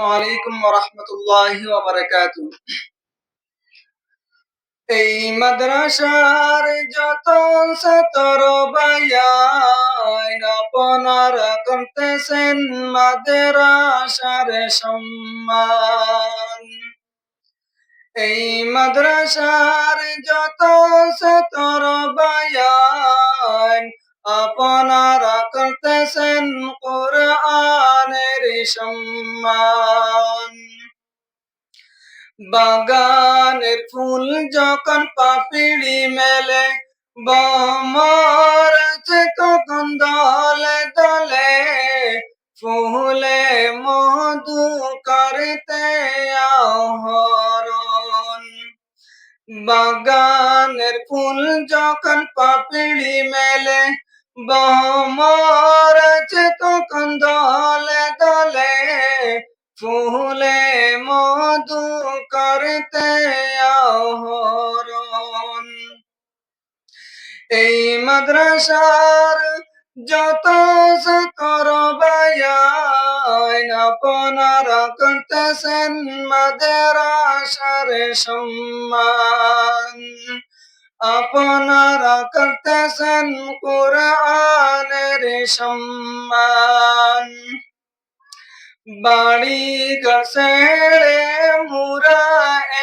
আলাইকুম ওয়া রাহমাতুল্লাহি ওয়া বারাকাতুহু। এই মাদ্রাসার যত ছাত্র ভাইয়াই আপনারা করতেছেন মাদ্রাসার সম্মান। এই মাদ্রাসার যত ছাত্র ভাইয়াই আপনারা করতেছেন কোরআনের সম্মান। বাগানের ফুল যখন পাপড়ি মেলে ভ্রমর তখন দলে দলে ফুলে মধু করতে আহরণ। বাগানের ফুল যখন পাপড়ি মেলে ভ্রমর তখন দলে দলে ফুলে মধু করতে আহরণ। এই মাদ্রাসার যত ছাত্র ভাইয়াই আপনারা করতেছেন মাদ্রাসার সম্মান। আপনারা করতেছেন কোরআনের সম্মান। বাড়ি ছেড়ে মুরা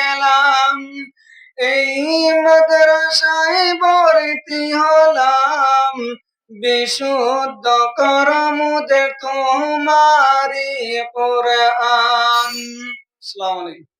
এলাম, এই মাদ্রাসায় ভর্তি হলাম। বিশুদ্ধ করমুদের তোমারি কোরআন। আসসালামু আলাইকুম।